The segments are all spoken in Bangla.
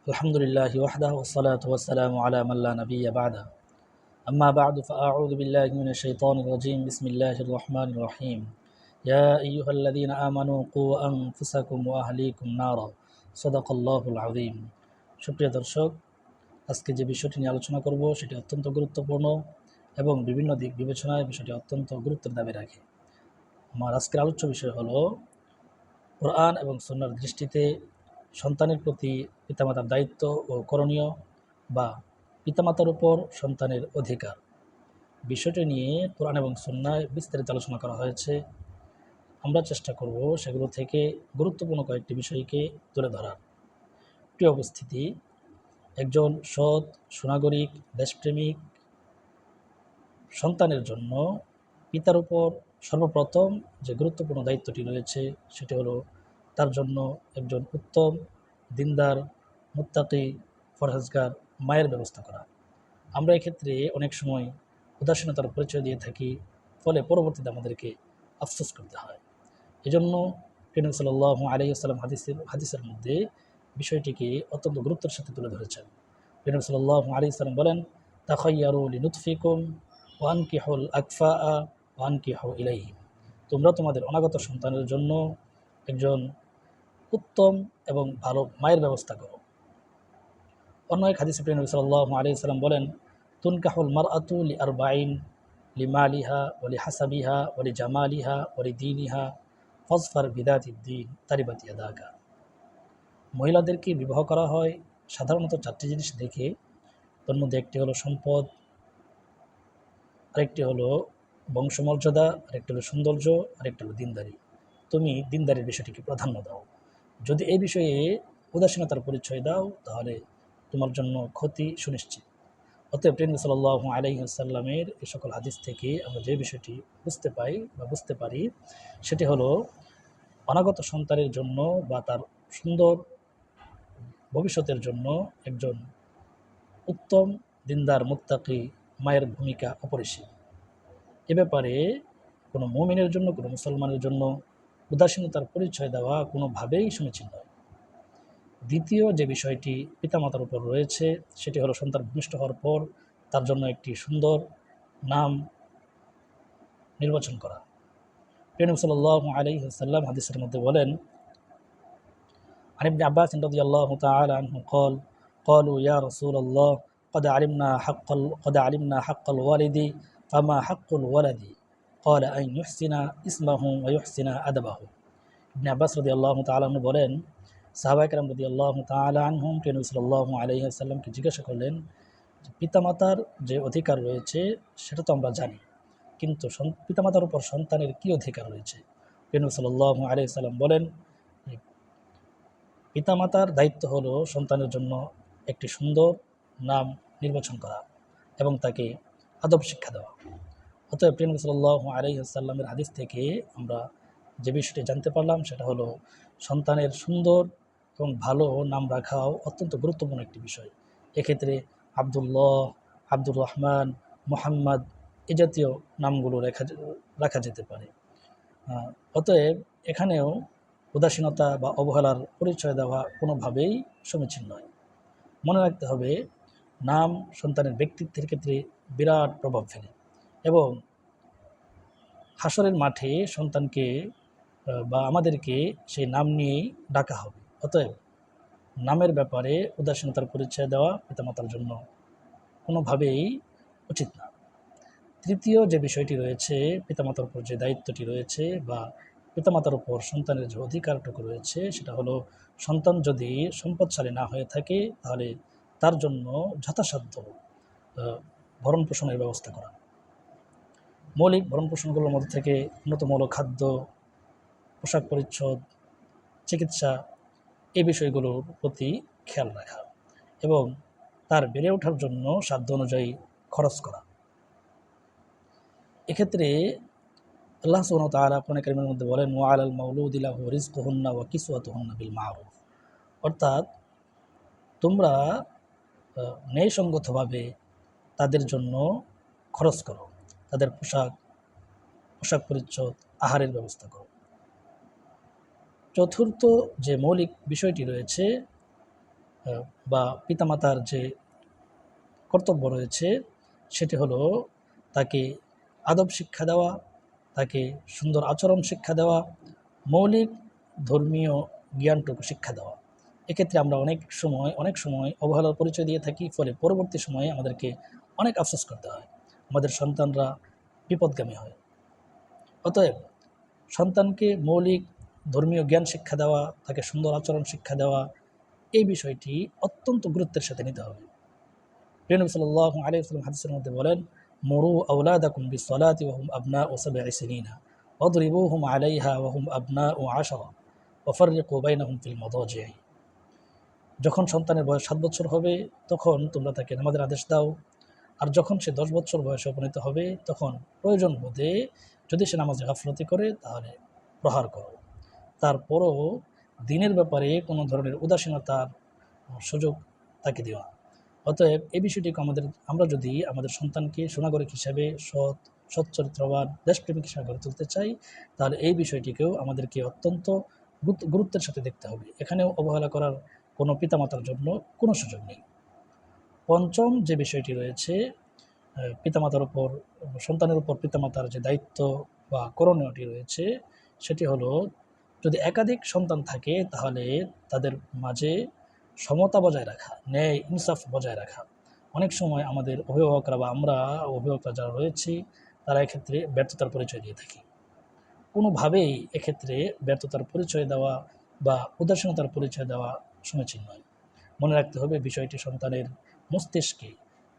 الحمد لله وحده والصلاة والسلام على من لا نبي بعده أما بعد فأعوذ بالله من الشيطان الرجيم بسم الله الرحمن الرحيم يا أيها الذين آمنوا قوا أنفسكم وأهليكم نارا صدق الله العظيم সুপ্রিয় দর্শক, আজকে যে বিষয়টি নিয়ে আলোচনা করব সেটি অত্যন্ত গুরুত্বপূর্ণ এবং বিভিন্ন দিক বিবেচনায় বিষয়টি অত্যন্ত গুরুত্বের দাবি রাখে। আমার আজকের আলোচ্য বিষয় হলো কোরআন এবং সুন্নাহর দৃষ্টিতে সন্তানের প্রতি পিতামাতার দায়িত্ব ও করণীয় বা পিতামাতার উপর সন্তানের অধিকার। বিষয়টি নিয়ে কোরআন এবং সুন্নাহয় বিস্তারিত আলোচনা করা হয়েছে। আমরা চেষ্টা করব সেগুলো থেকে গুরুত্বপূর্ণ কয়েকটি বিষয়কে তুলে ধরার। প্রিয় উপস্থিতি, একজন সৎ, সুনাগরিক, দেশপ্রেমিক সন্তানের জন্য পিতার উপর সর্বপ্রথম যে গুরুত্বপূর্ণ দায়িত্বটি রয়েছে সেটি হলো তার জন্য একজন উত্তম, দিনদার, মুত্তাকি, ফরহেজগার মায়ের ব্যবস্থা করা। আমরা এক্ষেত্রে অনেক সময় উদাসীনতার পরিচয় দিয়ে থাকি, ফলে পরবর্তীতে আমাদেরকে আফসোস করতে হয়। এজন্য নবী সাল্লাল্লাহু আলাইহি ওয়াসাল্লাম হাদিসের মধ্যে বিষয়টিকে অত্যন্ত গুরুত্বের সাথে তুলে ধরেছেন। নবী সাল্লাল্লাহু আলাইহি ওয়াসাল্লাম বলেন, তাখায়্যারু লিনুতফিকুম ওয়ানকিহুল আকফা ওয়ানকিহু ইলাইহিম। তোমরা তোমাদের অনাগত সন্তানের জন্য একজন উত্তম এবং ভালো মায়ের ব্যবস্থা করো। অন্য এক হাদিসে নবী সাল্লাল্লাহু আলাইহি ওয়াসাল্লাম বলেন, তুনকাহুল মারআতু লিআরবাঈন লিমালিহা ওয়া লিহাসাবিহা ওয়া লিজামালিহা ওয়া লিদীনিহা ফাজফার বিদাতিদ্দীন তারিবাত ইয়াদাকা। মহিলাদেরকে বিবাহ করা হয় সাধারণত চারটি জিনিস দেখে। তার মধ্যে একটি হলো সম্পদ, আরেকটি হলো বংশমর্যাদা, আরেকটি হলো সৌন্দর্য, আরেকটি হলো দিনদারি। তুমি দিনদারির বিষয়টিকে প্রাধান্য দাও। যদি এই বিষয়ে উদাসীনতার পরিচয় দাও তাহলে তোমার জন্য ক্ষতি সুনিশ্চিত। অতএব নবী সাল্লাল্লাহু আলাইহি ওয়াসাল্লামের এই সকল হাদিস থেকে আমরা যে বিষয়টি বুঝতে পারি সেটি হলো অনাগত সন্তানের জন্য বা তার সুন্দর ভবিষ্যতের জন্য একজন উত্তম, দিনদার, মুত্তাকি মায়ের ভূমিকা অপরিসীম। এ ব্যাপারে কোনো মুমিনের জন্য, কোনো মুসলমানের জন্য উদাসীনতার পরিচয় দেওয়া কোনোভাবেই সমীচীন নয়। দ্বিতীয় যে বিষয়টি পিতামাতার উপর রয়েছে সেটি হলো সন্তান ভূমিষ্ঠ হওয়ার পর তার জন্য একটি সুন্দর নাম নির্বাচন করা। নবী সাল্লাল্লাহু আলাইহি ওয়াসাল্লাম হাদিসের মধ্যে বলেন, عن ابن عباس رضي الله تعالى عنه قال قالوا يا رسول الله قد علمنا حق الوالد فما حق الولد قال أن يحسن اسمه ويحسن أدبه। ইবনে আব্বাস রাদিয়াল্লাহু তাআলা আনহু বলেন, সাহাবায়ে কেরাম রাদিয়াল্লাহু তাআলা আনহুম নবী সাল্লাল্লাহু আলাইহি ওয়াসাল্লামকে জিজ্ঞাসা করলেন, পিতামাতার যে অধিকার রয়েছে সেটা তো আমরা জানি, কিন্তু পিতামাতার উপর সন্তানের কী অধিকার রয়েছে? নবী সাল্লাল্লাহু আলাইহি ওয়াসাল্লাম বলেন, পিতামাতার দায়িত্ব হলো সন্তানের জন্য একটি সুন্দর নাম নির্বাচন করা এবং তাকে আদব শিক্ষা দেওয়া। অতএব নবী সাল্লাল্লাহু আলাইহি ওয়াসাল্লামের হাদিস থেকে আমরা যে বিষয়টি জানতে পারলাম সেটা হলো সন্তানের সুন্দর এবং ভালো নাম রাখাও অত্যন্ত গুরুত্বপূর্ণ একটি বিষয়। এক্ষেত্রে আব্দুল্লাহ, আব্দুর রহমান, মুহাম্মদ এ জাতীয় নামগুলো রাখা যেতে পারে। অতএব এখানেও উদাসীনতা বা অবহেলার পরিচয় দেওয়া কোনোভাবেই সমীচীন নয়। মনে রাখতে হবে, নাম সন্তানের ব্যক্তিত্বের ক্ষেত্রে বিরাট প্রভাব ফেলে এবং হাসরের মাঠে সন্তানকে বা আমাদেরকে সেই নাম নিয়েই ডাকা হবে। অতএব নামের ব্যাপারে উদাসীনতার পরিচয় দেওয়া পিতামাতার জন্য কোনোভাবেই উচিত না। তৃতীয় যে বিষয়টি রয়েছে, পিতামাতার উপর যে দায়িত্বটি রয়েছে বা পিতামাতার উপর সন্তানের যে অধিকারটুকু রয়েছে সেটা হলো, সন্তান যদি সম্পদশালী না হয়ে থাকে তাহলে তার জন্য যথাসাধ্য ভরণ পোষণের ব্যবস্থা করা। মৌলিক ভরণ পোষণগুলোর মধ্যে থেকে অন্যতম হলো খাদ্য, পোশাক পরিচ্ছদ, চিকিৎসা, এই বিষয়গুলোর প্রতি খেয়াল রাখা এবং তার বেড়ে ওঠার জন্য সাধ্য অনুযায়ী খরচ করা। এক্ষেত্রে আল্লাহ সুবহানাহু ওয়া তাআলা কোরআনে কারীমের মধ্যে বলেন, ওয়া আলাল মাউলুদি লাহু রিজকুহুন্না ওয়া কিসওয়াতুহুন্না বিল মা'রুফ। অর্থাৎ তোমরা ন্যায়সঙ্গতভাবে তাদের জন্য খরচ করো, তাদের পোশাক পরিচ্ছদ, আহারের ব্যবস্থা করো। চতুর্থ যে মৌলিক বিষয়টি রয়েছে বা পিতামাতার যে কর্তব্য রয়েছে সেটি হলো তাকে আদব শিক্ষা দেওয়া, তাকে সুন্দর আচরণ শিক্ষা দেওয়া, মৌলিক ধর্মীয় জ্ঞানটুকু শিক্ষা দেওয়া। এক্ষেত্রে আমরা অনেক সময় অবহেলার পরিচয় দিয়ে থাকি, ফলে পরবর্তী সময়ে আমাদেরকে অনেক আফসোস করতে হয়, আমাদের সন্তানরা বিপদগামী হয়। অতএব সন্তানকে মৌলিক ধর্মীয় জ্ঞান শিক্ষা দেওয়া, তাকে সুন্দর আচরণ শিক্ষা দেওয়া, এই বিষয়টি অত্যন্ত গুরুত্বের সাথে নিতে হবে। প্রিয় নবী সাল্লাল্লাহু আলাইহি ওয়াসাল্লাম হাদিসের মধ্যে বলেন, মুরু আওলাদাকুম বিসসালাতি ওয়া হুম আবনাউ সাবঈ সিনিনা ওয়াদরিবুহুম আলাইহা ওয়া হুম আবনাউ 10 ওয়াফাররিকু বাইনাহুম ফিল মাদাজি'i। যখন সন্তানের বয়স 7 বছর হবে তখন তোমরা তাকে নামাজের আদেশ দাও, আর যখন সে 10 বছর বয়সে উপনীত হবে তখন প্রয়োজন বোধে যদি সে নামাজে গাফলতি করে তাহলে প্রহার করো। তারপরও দিনের ব্যাপারে কোনো ধরনের উদাসীনতার সুযোগ তাকে দিও না। অতএব এই বিষয়টিকে আমরা যদি আমাদের সন্তানকে সুনাগরিক হিসাবে সচ্চরিত্রবান দেশপ্রেমিক হিসাবে গড়ে তুলতে চাই, তাহলে এই বিষয়টিকেও আমাদেরকে অত্যন্ত গুরুত্বের সাথে দেখতে হবে। এখানেও অবহেলা করার কোনো পিতামাতার জন্য কোনো সুযোগ নেই। পঞ্চম যে বিষয়টি রয়েছে, পিতামাতার উপর সন্তানের উপর পিতামাতার যে দায়িত্ব বা করণীয়টি রয়েছে, সেটি হলো যদি একাধিক সন্তান থাকে তাহলে তাদের মাঝে সমতা বজায় রাখা, ন্যায় ইনসাফ বজায় রাখা। অনেক সময় আমাদের অভিভাবকরা বা আমরা অভিভাবকরা যারা রয়েছি তারা এক্ষেত্রে ব্যর্থতার পরিচয় দিয়ে থাকি। কোনোভাবেই এক্ষেত্রে ব্যর্থতার পরিচয় দেওয়া বা উদাসীনতার পরিচয় দেওয়া সমীচীন নয়। মনে রাখতে হবে বিষয়টি সন্তানের মস্তিষ্কে,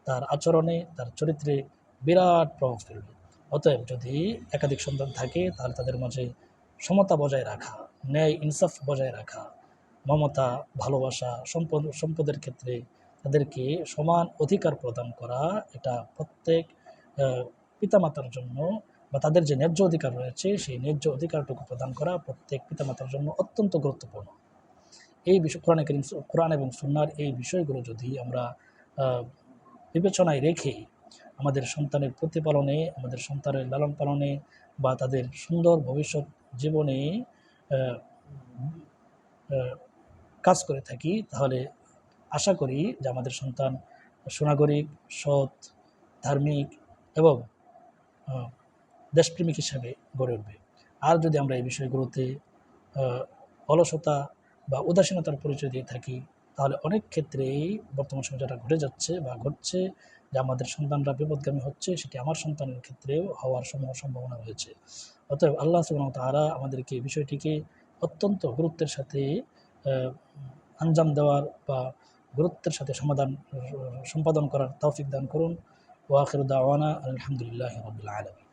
তার আচরণে, তার চরিত্রে বিরাট প্রভাব ফেলবে। অতএব যদি একাধিক সন্তান থাকে তাহলে তাদের মাঝে সমতা বজায় রাখা, ন্যায় ইনসাফ বজায় রাখা, মমতা, ভালোবাসা, সম্পদের ক্ষেত্রে তাদেরকে সমান অধিকার প্রদান করা, এটা প্রত্যেক পিতামাতার জন্য বা তাদের যে ন্যায্য অধিকার রয়েছে সেই ন্যায্য অধিকারটুকু প্রদান করা প্রত্যেক পিতামাতার জন্য অত্যন্ত গুরুত্বপূর্ণ। এই বিষয় কোরআন এবং সুন্নাহর এই বিষয়গুলো যদি আমরা বিবেচনায় রেখে আমাদের সন্তানের প্রতিপালনে, আমাদের সন্তানের লালন পালনে বা তাদের সুন্দর ভবিষ্যৎ জীবনে আহ, আহ, কাজ করে থাকি, তাহলে আশা করি যে আমাদের সন্তান সুনাগরিক, সৎ, ধার্মিক এবং আহ, দেশপ্রেমিক হিসাবে গড়ে উঠবে। আর যদি আমরা এই বিষয়গুলোতে অলসতা বা উদাসীনতার পরিচয় দিয়ে থাকি তাহলে অনেক ক্ষেত্রেই বর্তমান সময়ে যেটা ঘটে যাচ্ছে বা ঘটছে যে আমাদের সন্তানরা বিপদগামী হচ্ছে, সেটি আমার সন্তানের ক্ষেত্রেও হওয়ার সম্ভাবনা রয়েছে। অতএব আল্লাহ সুবহানাহু ওয়া তাআলা আমাদেরকে এই বিষয়টিকে অত্যন্ত গুরুত্বের সাথে আঞ্জাম দেওয়ার বা গুরুত্বের সাথে সম্পাদন করার তৌফিক দান করুন। ওয়া আখিরু দাওয়ানা আলহামদুলিল্লাহি রাব্বিল আলামিন।